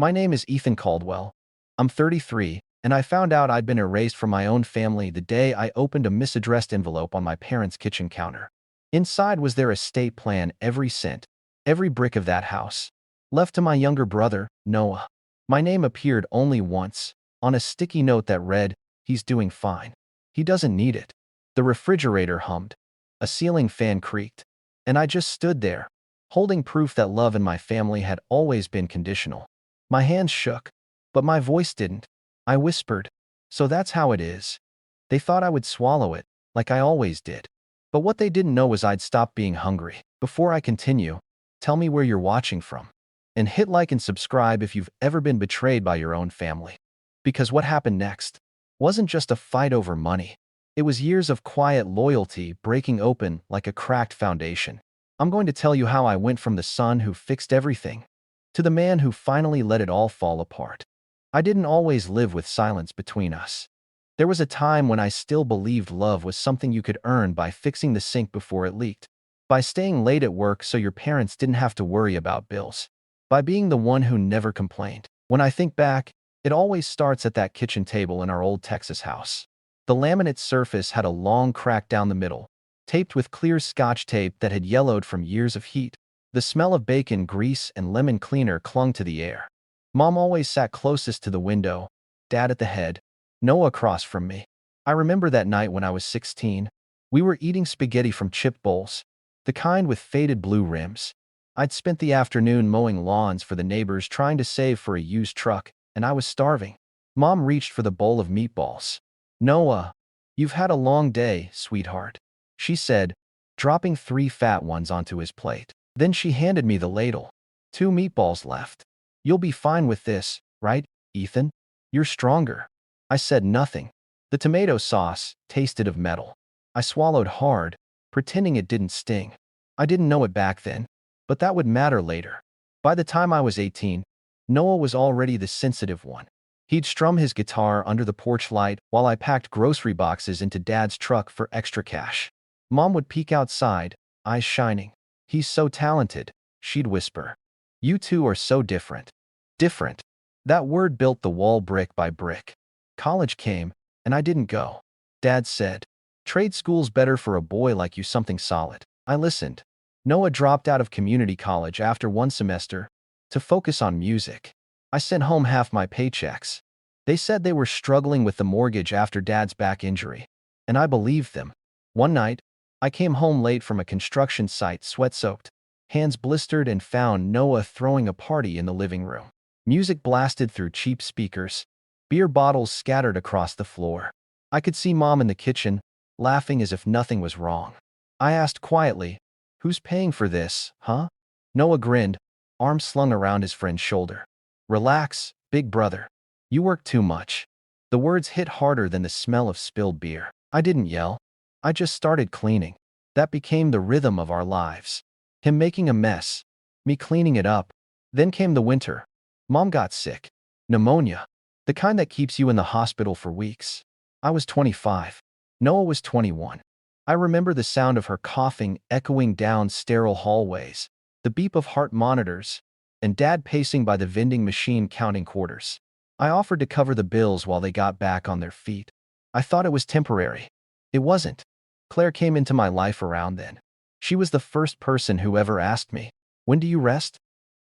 My name is Ethan Caldwell. I'm 33, and I found out I'd been erased from my own family the day I opened a misaddressed envelope on my parents' kitchen counter. Inside was their estate plan, every cent, every brick of that house. Left to my younger brother, Noah. My name appeared only once, on a sticky note that read, "He's doing fine. He doesn't need it." The refrigerator hummed. A ceiling fan creaked. And I just stood there, holding proof that love in my family had always been conditional. My hands shook, but my voice didn't. I whispered, "So that's how it is." They thought I would swallow it, like I always did. But what they didn't know was I'd stop being hungry. Before I continue, tell me where you're watching from. And hit like and subscribe if you've ever been betrayed by your own family. Because what happened next wasn't just a fight over money. It was years of quiet loyalty breaking open like a cracked foundation. I'm going to tell you how I went from the son who fixed everything to the man who finally let it all fall apart. I didn't always live with silence between us. There was a time when I still believed love was something you could earn by fixing the sink before it leaked, by staying late at work so your parents didn't have to worry about bills, by being the one who never complained. When I think back, it always starts at that kitchen table in our old Texas house. The laminate surface had a long crack down the middle, taped with clear Scotch tape that had yellowed from years of heat. The smell of bacon, grease, and lemon cleaner clung to the air. Mom always sat closest to the window, Dad at the head, Noah across from me. I remember that night when I was 16. We were eating spaghetti from chip bowls, the kind with faded blue rims. I'd spent the afternoon mowing lawns for the neighbors trying to save for a used truck, and I was starving. Mom reached for the bowl of meatballs. "Noah, you've had a long day, sweetheart," she said, dropping 3 fat ones onto his plate. Then she handed me the ladle. "2 meatballs left. You'll be fine with this, right, Ethan? You're stronger." I said nothing. The tomato sauce tasted of metal. I swallowed hard, pretending it didn't sting. I didn't know it back then, but that would matter later. By the time I was 18, Noah was already the sensitive one. He'd strum his guitar under the porch light while I packed grocery boxes into Dad's truck for extra cash. Mom would peek outside, eyes shining. "He's so talented," she'd whisper. "You two are so different." Different. That word built the wall brick by brick. College came, and I didn't go. Dad said, "Trade school's better for a boy like you, something solid." I listened. Noah dropped out of community college after 1 semester to focus on music. I sent home half my paychecks. They said they were struggling with the mortgage after Dad's back injury, and I believed them. One night, I came home late from a construction site, sweat-soaked, hands blistered, and found Noah throwing a party in the living room. Music blasted through cheap speakers, beer bottles scattered across the floor. I could see Mom in the kitchen, laughing as if nothing was wrong. I asked quietly, "Who's paying for this, huh?" Noah grinned, arms slung around his friend's shoulder. "Relax, big brother. You work too much." The words hit harder than the smell of spilled beer. I didn't yell. I just started cleaning. That became the rhythm of our lives. Him making a mess, me cleaning it up. Then came the winter. Mom got sick. Pneumonia. The kind that keeps you in the hospital for weeks. I was 25. Noah was 21. I remember the sound of her coughing echoing down sterile hallways, the beep of heart monitors, and Dad pacing by the vending machine counting quarters. I offered to cover the bills while they got back on their feet. I thought it was temporary. It wasn't. Claire came into my life around then. She was the first person who ever asked me, "When do you rest?"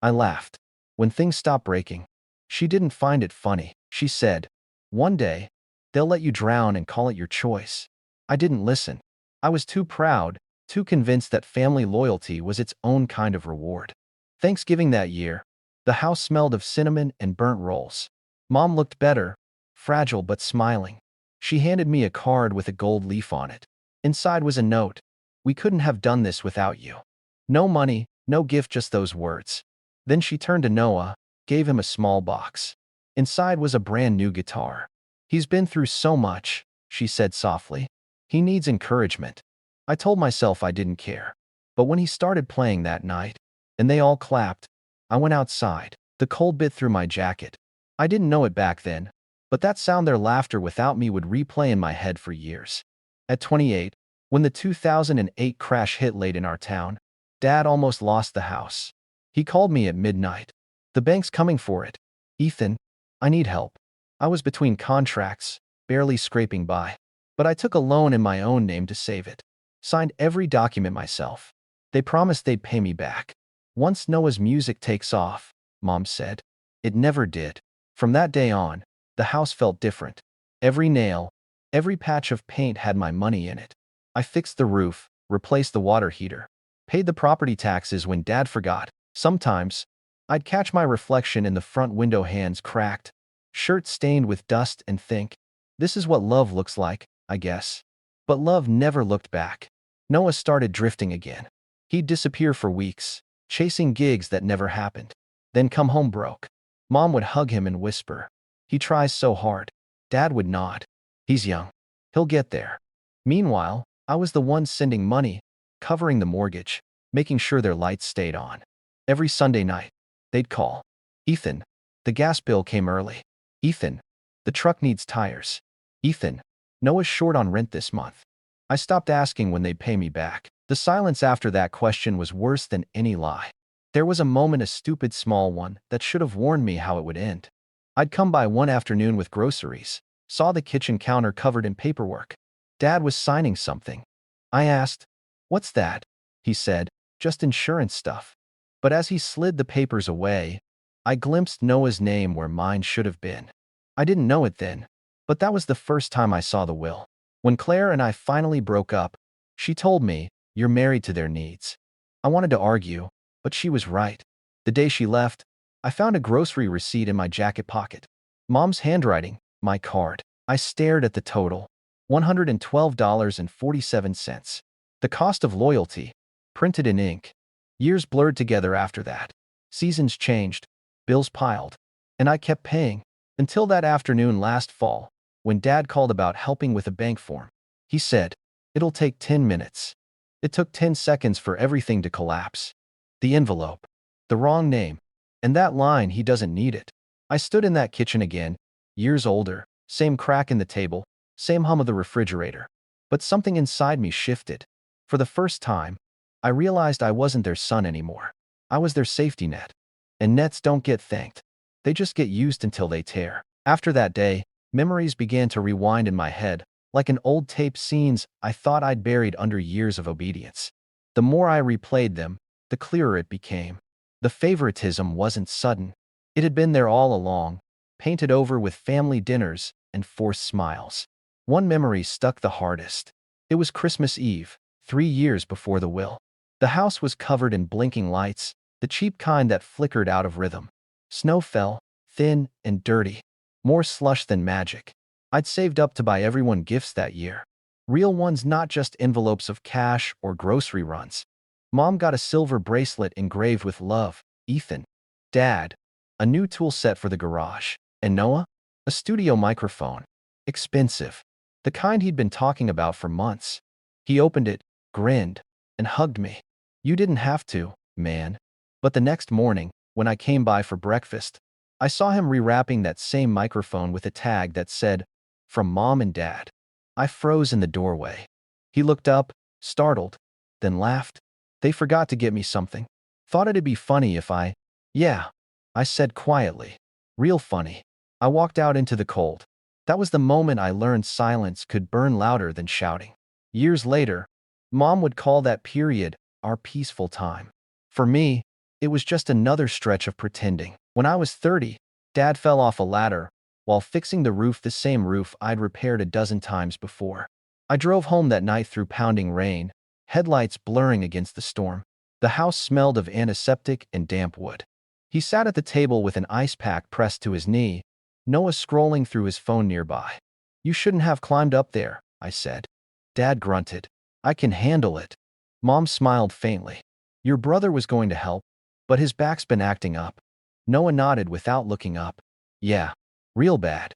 I laughed. "When things stop breaking." She didn't find it funny. She said, "One day, they'll let you drown and call it your choice." I didn't listen. I was too proud, too convinced that family loyalty was its own kind of reward. Thanksgiving that year, the house smelled of cinnamon and burnt rolls. Mom looked better, fragile but smiling. She handed me a card with a gold leaf on it. Inside was a note. "We couldn't have done this without you." No money, no gift, just those words. Then she turned to Noah, gave him a small box. Inside was a brand new guitar. "He's been through so much," she said softly. "He needs encouragement." I told myself I didn't care. But when he started playing that night, and they all clapped, I went outside. The cold bit through my jacket. I didn't know it back then, but that sound, their laughter without me, would replay in my head for years. At 28, when the 2008 crash hit late in our town, Dad almost lost the house. He called me at midnight. "The bank's coming for it. Ethan, I need help. I was between contracts, barely scraping by. But I took a loan in my own name to save it. Signed every document myself. They promised they'd pay me back. Once Noah's music takes off, Mom said. It never did. From that day on, the house felt different. Every nail, every patch of paint had my money in it. I fixed the roof, replaced the water heater, paid the property taxes when Dad forgot. Sometimes, I'd catch my reflection in the front window, hands cracked, shirt stained with dust, and think, this is what love looks like, I guess. But love never looked back. Noah started drifting again. He'd disappear for weeks, chasing gigs that never happened. Then come home broke. Mom would hug him and whisper, he tries so hard. Dad would nod. He's young. He'll get there. Meanwhile, I was the one sending money, covering the mortgage, making sure their lights stayed on. Every Sunday night, they'd call. Ethan, the gas bill came early. Ethan, the truck needs tires. Ethan, Noah's short on rent this month. I stopped asking when they'd pay me back. The silence after that question was worse than any lie. There was a moment, a stupid small one, that should have warned me how it would end. I'd come by one afternoon with groceries, saw the kitchen counter covered in paperwork. Dad was signing something. I asked, "What's that?" He said, "Just insurance stuff." But as he slid the papers away, I glimpsed Noah's name where mine should have been. I didn't know it then, but that was the first time I saw the will. When Claire and I finally broke up, she told me, "You're married to their needs." I wanted to argue, but she was right. The day she left, I found a grocery receipt in my jacket pocket. Mom's handwriting, my card. I stared at the total. $112.47. The cost of loyalty, printed in ink. Years blurred together after that. Seasons changed, bills piled, and I kept paying. Until that afternoon last fall, when Dad called about helping with a bank form. He said, "It'll take 10 minutes. It took 10 seconds for everything to collapse. The envelope, the wrong name, and that line, "He doesn't need it." I stood in that kitchen again, years older, same crack in the table, same hum of the refrigerator. But something inside me shifted. For the first time, I realized I wasn't their son anymore. I was their safety net. And nets don't get thanked. They just get used until they tear. After that day, memories began to rewind in my head, like an old tape, scenes I thought I'd buried under years of obedience. The more I replayed them, the clearer it became. The favoritism wasn't sudden. It had been there all along, painted over with family dinners and forced smiles. One memory stuck the hardest. It was Christmas Eve, 3 years before the will. The house was covered in blinking lights, the cheap kind that flickered out of rhythm. Snow fell, thin and dirty. More slush than magic. I'd saved up to buy everyone gifts that year. Real ones, not just envelopes of cash or grocery runs. Mom got a silver bracelet engraved with love, Ethan. Dad, a new tool set for the garage. And Noah? A studio microphone. Expensive. The kind he'd been talking about for months. He opened it, grinned, and hugged me. "You didn't have to, man." But the next morning, when I came by for breakfast, I saw him rewrapping that same microphone with a tag that said, "From Mom and Dad." I froze in the doorway. He looked up, startled, then laughed. "They forgot to get me something. Thought it'd be funny if I—" "Yeah," I said quietly. "Real funny." I walked out into the cold. That was the moment I learned silence could burn louder than shouting. Years later, Mom would call that period our peaceful time. For me, it was just another stretch of pretending. When I was 30, Dad fell off a ladder while fixing the roof, the same roof I'd repaired a dozen times before. I drove home that night through pounding rain, headlights blurring against the storm. The house smelled of antiseptic and damp wood. He sat at the table with an ice pack pressed to his knee, Noah scrolling through his phone nearby. "You shouldn't have climbed up there," I said. Dad grunted. "I can handle it." Mom smiled faintly. "Your brother was going to help, but his back's been acting up." Noah nodded without looking up. "Yeah, real bad."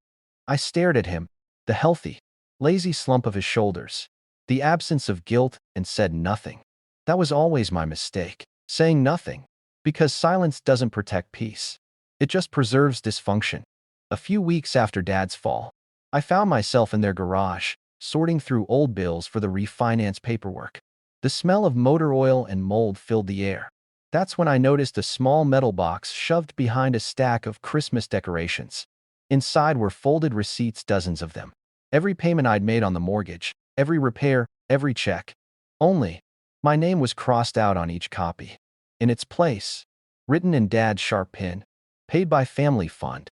I stared at him, the healthy, lazy slump of his shoulders, the absence of guilt, and said nothing. That was always my mistake, saying nothing, because silence doesn't protect peace. It just preserves dysfunction. A few weeks after Dad's fall, I found myself in their garage, sorting through old bills for the refinance paperwork. The smell of motor oil and mold filled the air. That's when I noticed a small metal box shoved behind a stack of Christmas decorations. Inside were folded receipts, dozens of them. Every payment I'd made on the mortgage, every repair, every check. Only, my name was crossed out on each copy. In its place, written in Dad's sharp pen, paid by family fund.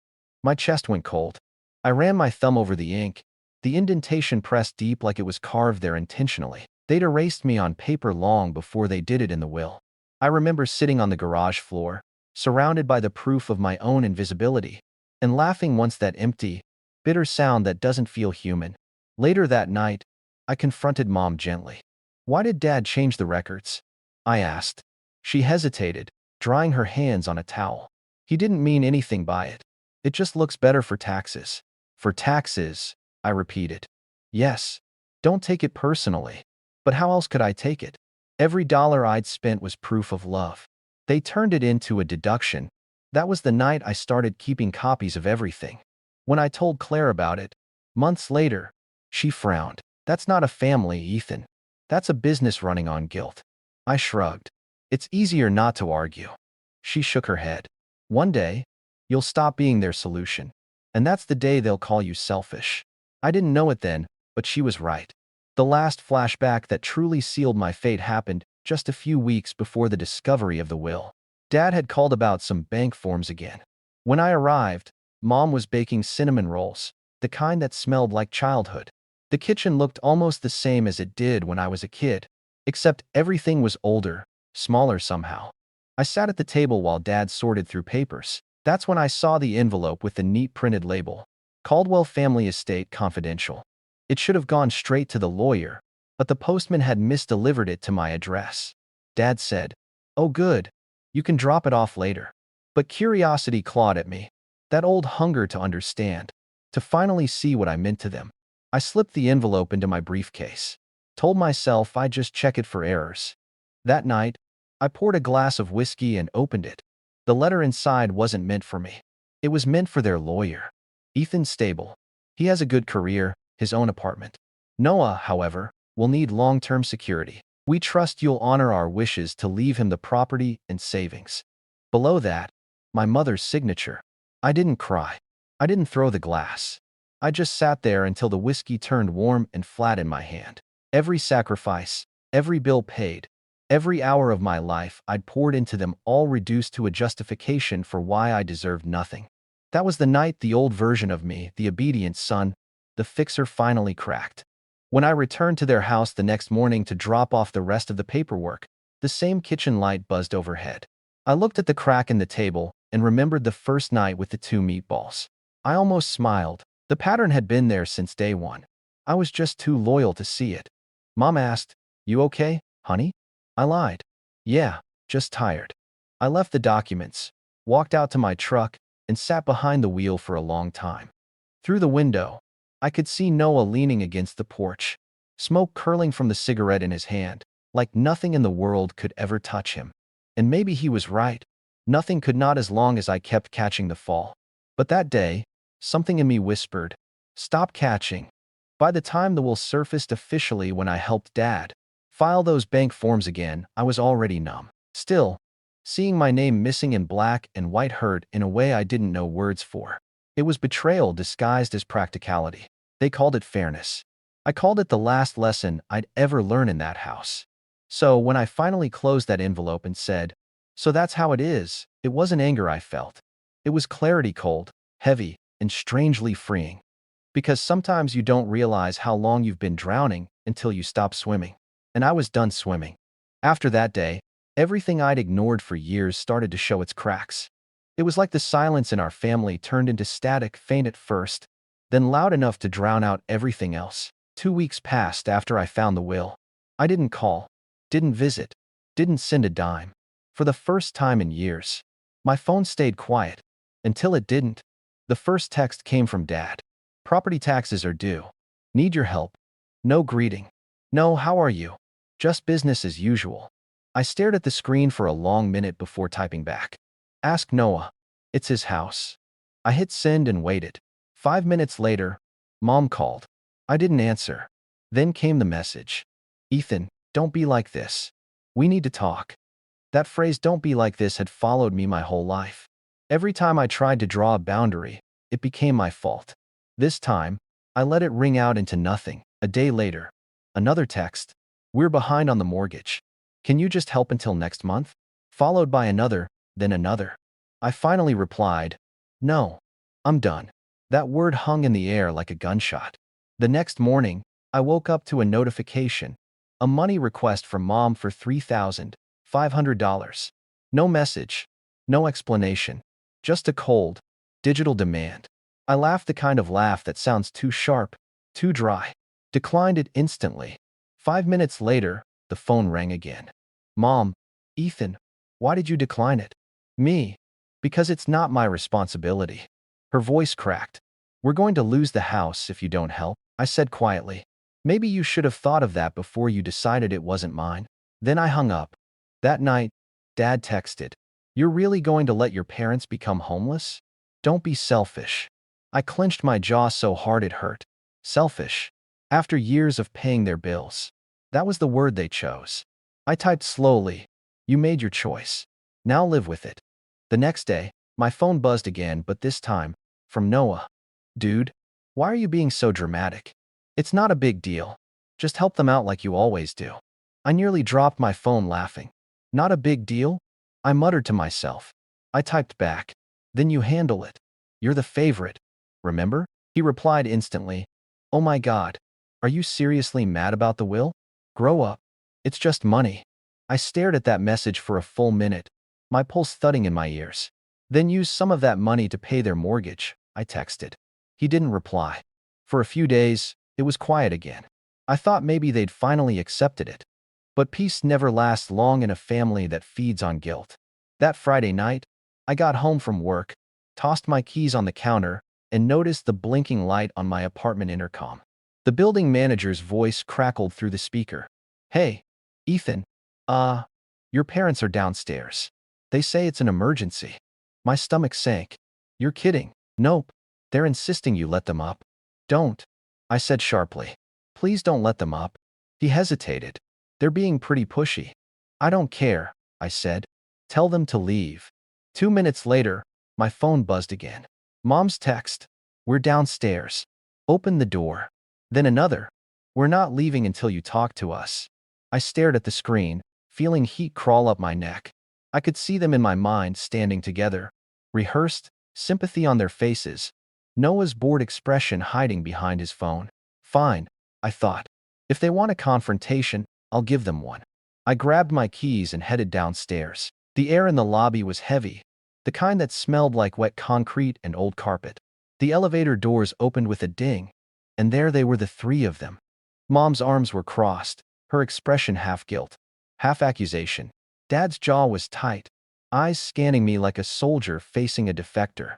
My chest went cold. I ran my thumb over the ink, the indentation pressed deep like it was carved there intentionally. They'd erased me on paper long before they did it in the will. I remember sitting on the garage floor, surrounded by the proof of my own invisibility, and laughing once that empty, bitter sound that doesn't feel human. Later that night, I confronted Mom gently. "Why did Dad change the records?" I asked. She hesitated, drying her hands on a towel. "He didn't mean anything by it. It just looks better for taxes." "For taxes," I repeated. "Yes. Don't take it personally." But how else could I take it? Every dollar I'd spent was proof of love. They turned it into a deduction. That was the night I started keeping copies of everything. When I told Claire about it, months later, she frowned. "That's not a family, Ethan. That's a business running on guilt." I shrugged. "It's easier not to argue." She shook her head. "One day, you'll stop being their solution. And that's the day they'll call you selfish." I didn't know it then, but she was right. The last flashback that truly sealed my fate happened just a few weeks before the discovery of the will. Dad had called about some bank forms again. When I arrived, Mom was baking cinnamon rolls, the kind that smelled like childhood. The kitchen looked almost the same as it did when I was a kid, except everything was older, smaller somehow. I sat at the table while Dad sorted through papers. That's when I saw the envelope with the neat printed label, "Caldwell Family Estate Confidential." It should have gone straight to the lawyer, but the postman had misdelivered it to my address. Dad said, "Oh good, you can drop it off later." But curiosity clawed at me, that old hunger to understand, to finally see what I meant to them. I slipped the envelope into my briefcase, told myself I'd just check it for errors. That night, I poured a glass of whiskey and opened it. The letter inside wasn't meant for me. It was meant for their lawyer. "Ethan's stable. He has a good career, his own apartment. Noah, however, will need long-term security. We trust you'll honor our wishes to leave him the property and savings." Below that, my mother's signature. I didn't cry. I didn't throw the glass. I just sat there until the whiskey turned warm and flat in my hand. Every sacrifice, every bill paid, every hour of my life I'd poured into them, all reduced to a justification for why I deserved nothing. That was the night the old version of me, the obedient son, the fixer, finally cracked. When I returned to their house the next morning to drop off the rest of the paperwork, the same kitchen light buzzed overhead. I looked at the crack in the table and remembered the first night with the 2 meatballs. I almost smiled. The pattern had been there since day one. I was just too loyal to see it. Mom asked, "You okay, honey?" I lied. "Yeah, just tired." I left the documents, walked out to my truck, and sat behind the wheel for a long time. Through the window, I could see Noah leaning against the porch, smoke curling from the cigarette in his hand, like nothing in the world could ever touch him. And maybe he was right. Nothing could, not as long as I kept catching the fall. But that day, something in me whispered, "Stop catching." By the time the will surfaced officially, when I helped Dad file those bank forms again, I was already numb. Still, seeing my name missing in black and white hurt in a way I didn't know words for. It was betrayal disguised as practicality. They called it fairness. I called it the last lesson I'd ever learn in that house. So when I finally closed that envelope and said, "So that's how it is," it wasn't anger I felt. It was clarity, cold, heavy, and strangely freeing. Because sometimes you don't realize how long you've been drowning until you stop swimming. And I was done swimming. After that day, everything I'd ignored for years started to show its cracks. It was like the silence in our family turned into static, faint at first, then loud enough to drown out everything else. 2 weeks passed after I found the will. I didn't call, didn't visit, didn't send a dime. For the first time in years, my phone stayed quiet. Until it didn't. The first text came from Dad. "Property taxes are due. Need your help." No greeting. No "how are you?" Just business as usual. I stared at the screen for a long minute before typing back. "Ask Noah. It's his house." I hit send and waited. 5 minutes later, Mom called. I didn't answer. Then came the message. "Ethan, don't be like this. We need to talk." That phrase, "don't be like this," had followed me my whole life. Every time I tried to draw a boundary, it became my fault. This time, I let it ring out into nothing. A day later, another text. "We're behind on the mortgage. Can you just help until next month?" Followed by another, then another. I finally replied, "No, I'm done." That word hung in the air like a gunshot. The next morning, I woke up to a notification, a money request from Mom for $3,500. No message, no explanation, just a cold, digital demand. I laughed, the kind of laugh that sounds too sharp, too dry. Declined it instantly. 5 minutes later, the phone rang again. "Mom, Ethan, why did you decline it?" "Me. Because it's not my responsibility." Her voice cracked. "We're going to lose the house if you don't help," I said quietly. "Maybe you should have thought of that before you decided it wasn't mine." Then I hung up. That night, Dad texted, "You're really going to let your parents become homeless? Don't be selfish." I clenched my jaw so hard it hurt. Selfish. After years of paying their bills. That was the word they chose. I typed slowly, "You made your choice. Now live with it." The next day, my phone buzzed again, but this time, from Noah. "Dude, why are you being so dramatic? It's not a big deal. Just help them out like you always do." I nearly dropped my phone laughing. "Not a big deal?" I muttered to myself. I typed back, "Then you handle it. You're the favorite. Remember?" He replied instantly, "Oh my God. Are you seriously mad about the will? Grow up. It's just money." I stared at that message for a full minute, my pulse thudding in my ears. "Then use some of that money to pay their mortgage," I texted. He didn't reply. For a few days, it was quiet again. I thought maybe they'd finally accepted it. But peace never lasts long in a family that feeds on guilt. That Friday night, I got home from work, tossed my keys on the counter, and noticed the blinking light on my apartment intercom. The building manager's voice crackled through the speaker. "Hey, Ethan, your parents are downstairs. They say it's an emergency." My stomach sank. "You're kidding." "Nope. They're insisting you let them up." "Don't," I said sharply. "Please don't let them up." He hesitated. "They're being pretty pushy." "I don't care," I said. "Tell them to leave." 2 minutes later, my phone buzzed again. Mom's text, "We're downstairs. Open the door." Then another, "We're not leaving until you talk to us." I stared at the screen, feeling heat crawl up my neck. I could see them in my mind standing together, rehearsed, sympathy on their faces, Noah's bored expression hiding behind his phone. Fine, I thought. If they want a confrontation, I'll give them one. I grabbed my keys and headed downstairs. The air in the lobby was heavy, the kind that smelled like wet concrete and old carpet. The elevator doors opened with a ding, and there they were, the three of them. Mom's arms were crossed, her expression half guilt, half accusation. Dad's jaw was tight, eyes scanning me like a soldier facing a defector.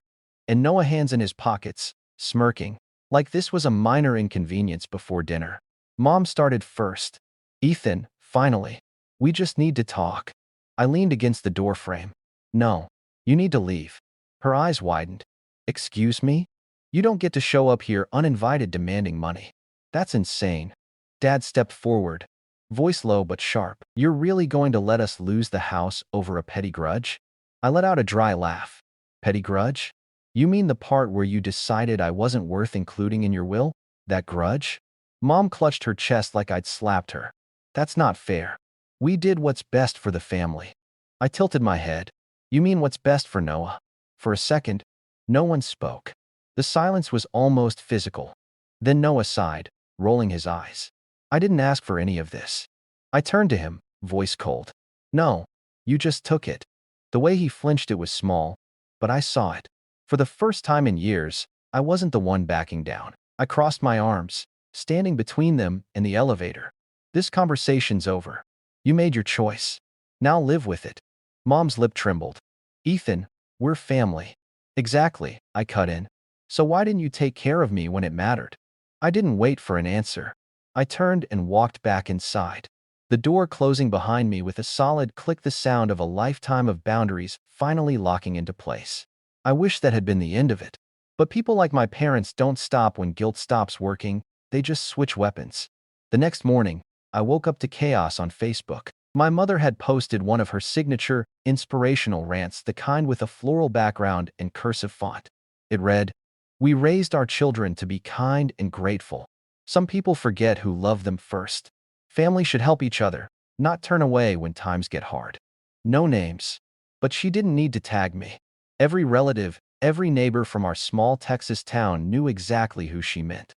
And Noah, hands in his pockets, smirking, like this was a minor inconvenience before dinner. Mom started first. "Ethan, finally. We just need to talk." I leaned against the doorframe. "No, you need to leave." Her eyes widened. "Excuse me? You don't get to show up here uninvited demanding money. That's insane." Dad stepped forward, voice low but sharp. "You're really going to let us lose the house over a petty grudge?" I let out a dry laugh. "Petty grudge? You mean the part where you decided I wasn't worth including in your will? That grudge?" Mom clutched her chest like I'd slapped her. "That's not fair. We did what's best for the family." I tilted my head. "You mean what's best for Noah?" For a second, no one spoke. The silence was almost physical. Then Noah sighed, rolling his eyes. "I didn't ask for any of this." I turned to him, voice cold. "No, you just took it." The way he flinched, it was small, but I saw it. For the first time in years, I wasn't the one backing down. I crossed my arms, standing between them and the elevator. "This conversation's over. You made your choice. Now live with it." Mom's lip trembled. "Ethan, we're family." "Exactly," I cut in. "So why didn't you take care of me when it mattered?" I didn't wait for an answer. I turned and walked back inside. The door closing behind me with a solid click, the sound of a lifetime of boundaries finally locking into place. I wish that had been the end of it. But people like my parents don't stop when guilt stops working, they just switch weapons. The next morning, I woke up to chaos on Facebook. My mother had posted one of her signature, inspirational rants, the kind with a floral background and cursive font. It read, "We raised our children to be kind and grateful. Some people forget who loved them first. Family should help each other, not turn away when times get hard." No names. But she didn't need to tag me. Every relative, every neighbor from our small Texas town knew exactly who she meant.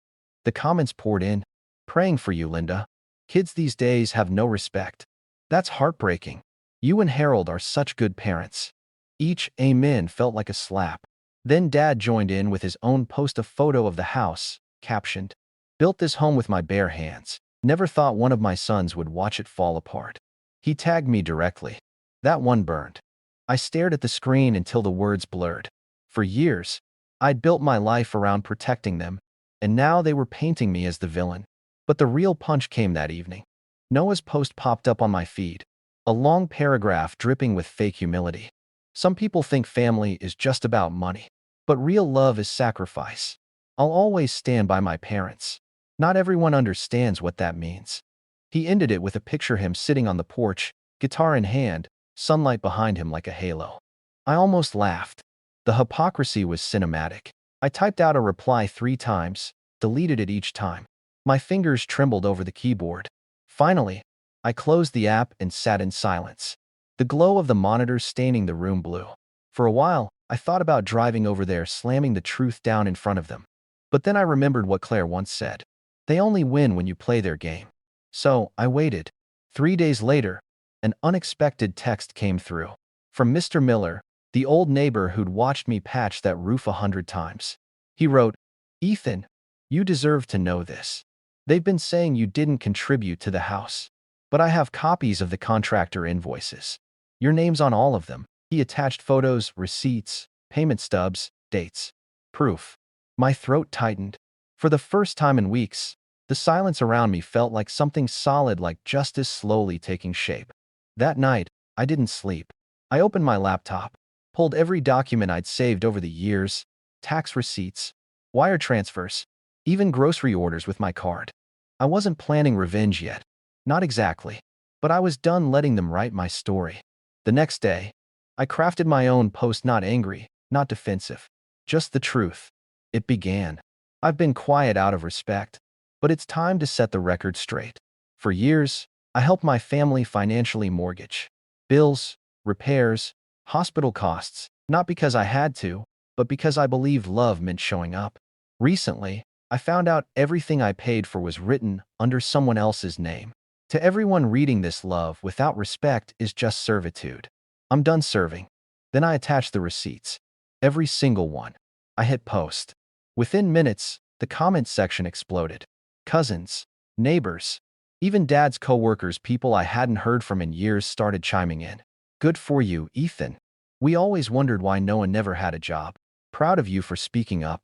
The comments poured in. "Praying for you, Linda. Kids these days have no respect. That's heartbreaking. You and Harold are such good parents." Each amen felt like a slap. Then Dad joined in with his own post, a photo of the house, captioned, "Built this home with my bare hands. Never thought one of my sons would watch it fall apart." He tagged me directly. That one burned. I stared at the screen until the words blurred. For years, I'd built my life around protecting them, and now they were painting me as the villain. But the real punch came that evening. Noah's post popped up on my feed, a long paragraph dripping with fake humility. "Some people think family is just about money, but real love is sacrifice. I'll always stand by my parents. Not everyone understands what that means." He ended it with a picture of him sitting on the porch, guitar in hand, sunlight behind him like a halo. I almost laughed. The hypocrisy was cinematic. I typed out a reply 3 times, deleted it each time. My fingers trembled over the keyboard. Finally, I closed the app and sat in silence, the glow of the monitors staining the room blue. For a while, I thought about driving over there, slamming the truth down in front of them. But then I remembered what Claire once said. They only win when you play their game. So I waited. 3 days later, an unexpected text came through. From Mr. Miller, the old neighbor who'd watched me patch that roof 100 times. He wrote, "Ethan, you deserve to know this. They've been saying you didn't contribute to the house. But I have copies of the contractor invoices. Your name's on all of them." He attached photos, receipts, payment stubs, dates. Proof. My throat tightened. For the first time in weeks, the silence around me felt like something solid, like justice slowly taking shape. That night, I didn't sleep. I opened my laptop, pulled every document I'd saved over the years, tax receipts, wire transfers, even grocery orders with my card. I wasn't planning revenge yet. Not exactly. But I was done letting them write my story. The next day, I crafted my own post, not angry, not defensive. Just the truth. It began. "I've been quiet out of respect, but it's time to set the record straight. For years, I helped my family financially mortgage bills, repairs, hospital costs, not because I had to, but because I believed love meant showing up. Recently, I found out everything I paid for was written under someone else's name. To everyone reading this, love without respect is just servitude. I'm done serving." Then I attached the receipts. Every single one. I hit post. Within minutes, the comment section exploded. Cousins, neighbors, even Dad's coworkers, people I hadn't heard from in years, started chiming in. "Good for you, Ethan. We always wondered why Noah never had a job. Proud of you for speaking up."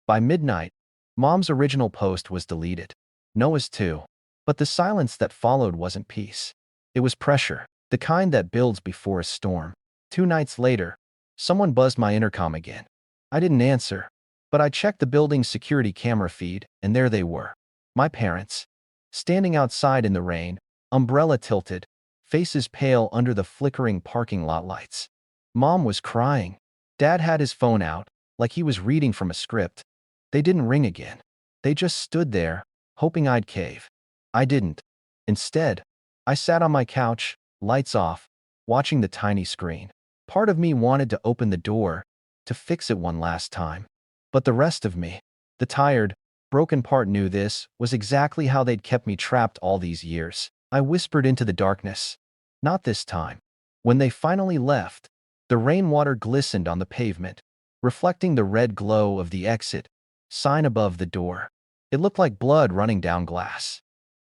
By midnight, Mom's original post was deleted. Noah's too. But the silence that followed wasn't peace. It was pressure, the kind that builds before a storm. 2 nights later, someone buzzed my intercom again. I didn't answer, but I checked the building's security camera feed, and there they were. My parents, standing outside in the rain, umbrella tilted, faces pale under the flickering parking lot lights. Mom was crying. Dad had his phone out, like he was reading from a script. They didn't ring again. They just stood there, hoping I'd cave. I didn't. Instead, I sat on my couch, lights off, watching the tiny screen. Part of me wanted to open the door, to fix it one last time. But the rest of me, the tired, broken part, knew this was exactly how they'd kept me trapped all these years. I whispered into the darkness. "Not this time." When they finally left, the rainwater glistened on the pavement, reflecting the red glow of the exit sign above the door. It looked like blood running down glass.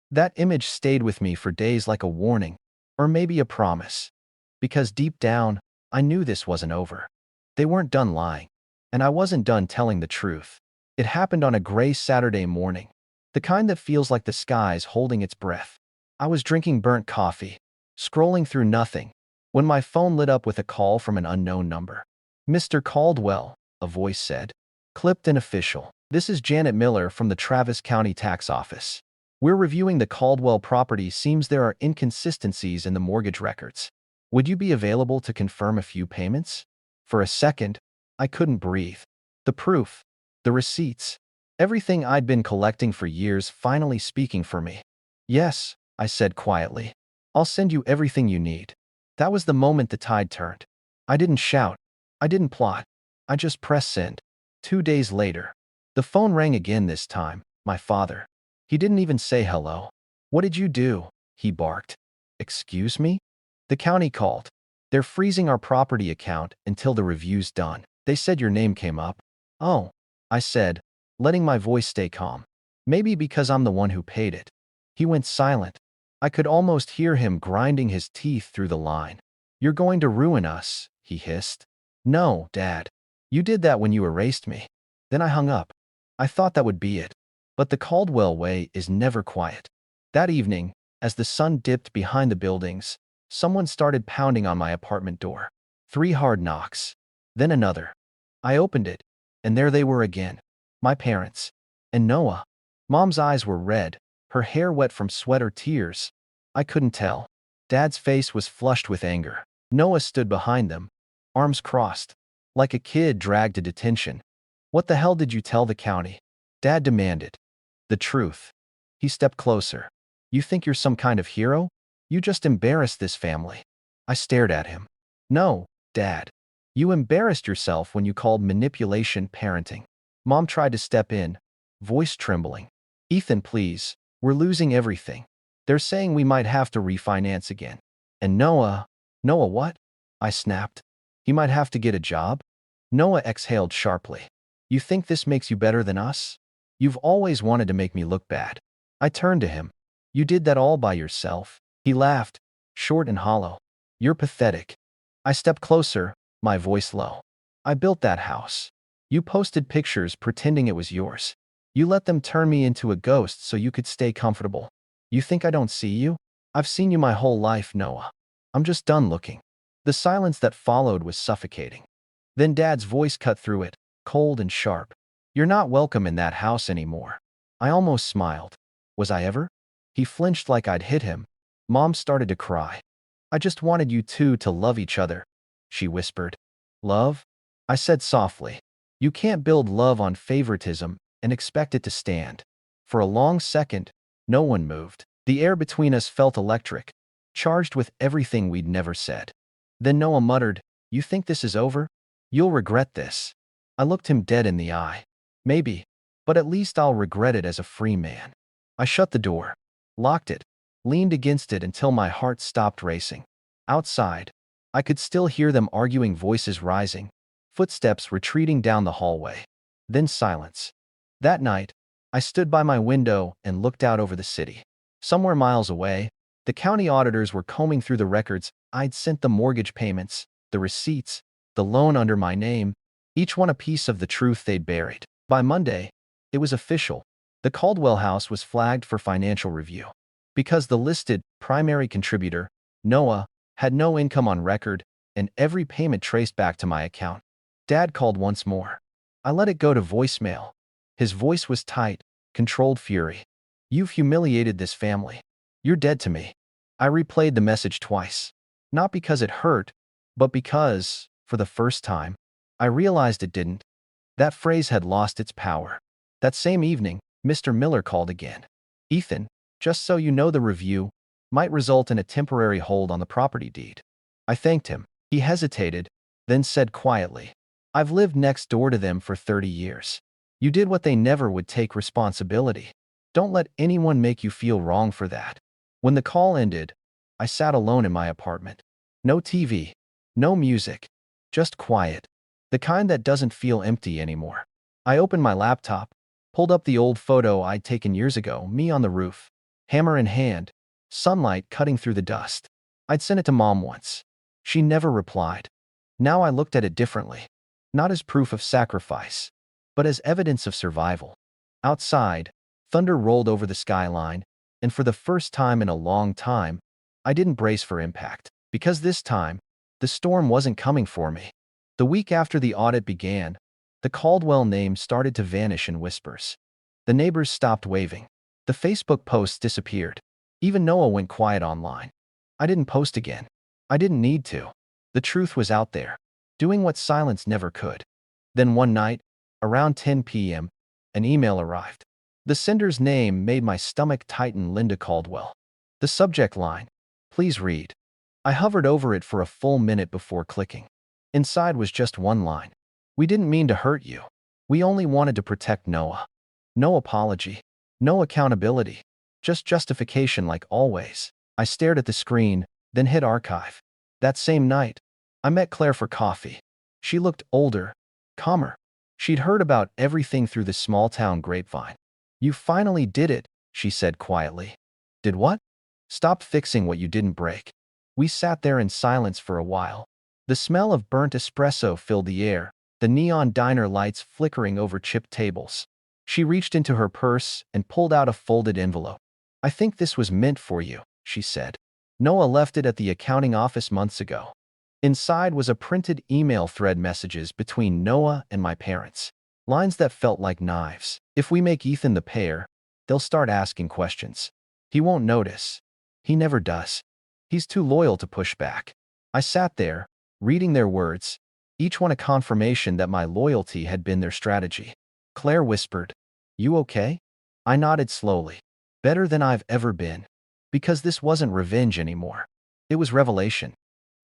That image stayed with me for days, like a warning, or maybe a promise. Because deep down, I knew this wasn't over. They weren't done lying, and I wasn't done telling the truth. It happened on a gray Saturday morning, the kind that feels like the sky's holding its breath. I was drinking burnt coffee, scrolling through nothing, when my phone lit up with a call from an unknown number. "Mr. Caldwell," a voice said, clipped and official. "This is Janet Miller from the Travis County Tax Office. We're reviewing the Caldwell property. Seems there are inconsistencies in the mortgage records. Would you be available to confirm a few payments? For a second, I couldn't breathe. The proof, the receipts, everything I'd been collecting for years finally speaking for me. Yes, I said quietly. I'll send you everything you need. That was the moment the tide turned. I didn't shout. I didn't plot. I just pressed send. 2 days later, the phone rang again, this time, my father. He didn't even say hello. What did you do? He barked. Excuse me? The county called. They're freezing our property account until the review's done. They said your name came up. Oh, I said, letting my voice stay calm. Maybe because I'm the one who paid it. He went silent. I could almost hear him grinding his teeth through the line. You're going to ruin us, he hissed. No, Dad. You did that when you erased me. Then I hung up. I thought that would be it. But the Caldwell way is never quiet. That evening, as the sun dipped behind the buildings, someone started pounding on my apartment door. 3 hard knocks. Then another. I opened it, and there they were again. My parents. And Noah. Mom's eyes were red, her hair wet from sweat or tears. I couldn't tell. Dad's face was flushed with anger. Noah stood behind them, arms crossed, like a kid dragged to detention. What the hell did you tell the county? Dad demanded. The truth. He stepped closer. You think you're some kind of hero? You just embarrassed this family. I stared at him. No, Dad. You embarrassed yourself when you called manipulation parenting. Mom tried to step in, voice trembling. Ethan, please. We're losing everything. They're saying we might have to refinance again. And Noah. Noah what? I snapped. He might have to get a job? Noah exhaled sharply. You think this makes you better than us? You've always wanted to make me look bad. I turned to him. You did that all by yourself. He laughed, short and hollow. You're pathetic. I stepped closer, my voice low. I built that house. You posted pictures pretending it was yours. You let them turn me into a ghost so you could stay comfortable. You think I don't see you? I've seen you my whole life, Noah. I'm just done looking. The silence that followed was suffocating. Then Dad's voice cut through it, cold and sharp. You're not welcome in that house anymore. I almost smiled. Was I ever? He flinched like I'd hit him. Mom started to cry. I just wanted you two to love each other, she whispered. Love? I said softly. You can't build love on favoritism and expect it to stand. For a long second, no one moved. The air between us felt electric, charged with everything we'd never said. Then Noah muttered, You think this is over? You'll regret this. I looked him dead in the eye. Maybe, but at least I'll regret it as a free man. I shut the door, locked it, leaned against it until my heart stopped racing. Outside, I could still hear them arguing, voices rising, footsteps retreating down the hallway. Then silence. That night, I stood by my window and looked out over the city. Somewhere miles away, the county auditors were combing through the records. I'd sent the mortgage payments, the receipts, the loan under my name, each one a piece of the truth they'd buried. By Monday, it was official. The Caldwell house was flagged for financial review. Because the listed primary contributor, Noah, had no income on record, and every payment traced back to my account. Dad called once more. I let it go to voicemail. His voice was tight, controlled fury. You've humiliated this family. You're dead to me. I replayed the message twice. Not because it hurt, but because, for the first time, I realized it didn't. That phrase had lost its power. That same evening, Mr. Miller called again. Ethan, just so you know, the review might result in a temporary hold on the property deed. I thanked him. He hesitated, then said quietly, I've lived next door to them for 30 years. You did what they never would take responsibility. Don't let anyone make you feel wrong for that. When the call ended, I sat alone in my apartment. No TV, no music, just quiet. The kind that doesn't feel empty anymore. I opened my laptop, pulled up the old photo I'd taken years ago, me on the roof, hammer in hand, sunlight cutting through the dust. I'd sent it to Mom once. She never replied. Now I looked at it differently. Not as proof of sacrifice, but as evidence of survival. Outside, thunder rolled over the skyline, and for the first time in a long time, I didn't brace for impact. Because this time, the storm wasn't coming for me. The week after the audit began, the Caldwell name started to vanish in whispers. The neighbors stopped waving. The Facebook posts disappeared. Even Noah went quiet online. I didn't post again. I didn't need to. The truth was out there, doing what silence never could. Then one night, around 10 p.m., an email arrived. The sender's name made my stomach tighten. Linda Caldwell. The subject line, "Please read." I hovered over it for a full minute before clicking. Inside was just one line. "We didn't mean to hurt you. We only wanted to protect Noah." No apology. No accountability. Just justification like always. I stared at the screen, then hit archive. That same night, I met Claire for coffee. She looked older, calmer. She'd heard about everything through the small-town grapevine. "You finally did it," she said quietly. "Did what?" "Stop fixing what you didn't break." We sat there in silence for a while. The smell of burnt espresso filled the air, the neon diner lights flickering over chipped tables. She reached into her purse and pulled out a folded envelope. "I think this was meant for you," she said. "Noah left it at the accounting office months ago." Inside was a printed email thread, messages between Noah and my parents. Lines that felt like knives. "If we make Ethan the payer, they'll start asking questions. He won't notice. He never does. He's too loyal to push back." I sat there, reading their words, each one a confirmation that my loyalty had been their strategy. Claire whispered, "You okay?" I nodded slowly. "Better than I've ever been." Because this wasn't revenge anymore. It was revelation.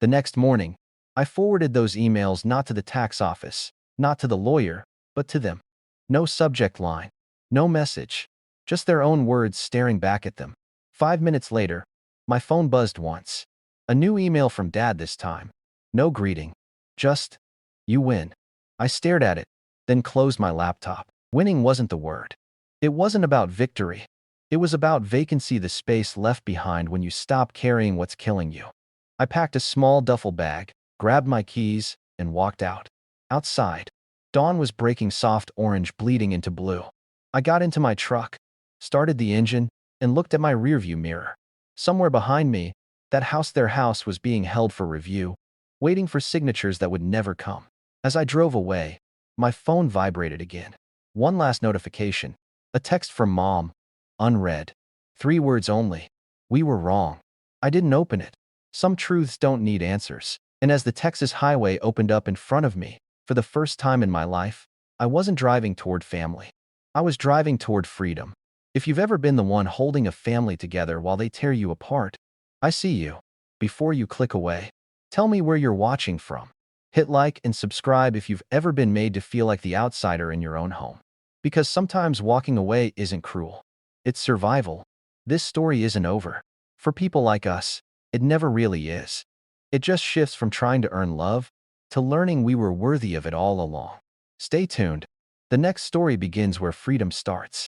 The next morning, I forwarded those emails not to the tax office, not to the lawyer, but to them. No subject line, no message, just their own words staring back at them. 5 minutes later, my phone buzzed once. A new email from Dad this time. No greeting. Just, "You win." I stared at it, then closed my laptop. Winning wasn't the word. It wasn't about victory. It was about vacancy, the space left behind when you stop carrying what's killing you. I packed a small duffel bag, grabbed my keys, and walked out. Outside, dawn was breaking, soft orange bleeding into blue. I got into my truck, started the engine, and looked at my rearview mirror. Somewhere behind me, their house was being held for review, waiting for signatures that would never come. As I drove away, my phone vibrated again. One last notification. A text from Mom. Unread. 3 words only. "We were wrong." I didn't open it. Some truths don't need answers. And as the Texas highway opened up in front of me, for the first time in my life, I wasn't driving toward family. I was driving toward freedom. If you've ever been the one holding a family together while they tear you apart, I see you. Before you click away, tell me where you're watching from. Hit like and subscribe if you've ever been made to feel like the outsider in your own home. Because sometimes walking away isn't cruel. It's survival. This story isn't over. For people like us, it never really is. It just shifts from trying to earn love to learning we were worthy of it all along. Stay tuned. The next story begins where freedom starts.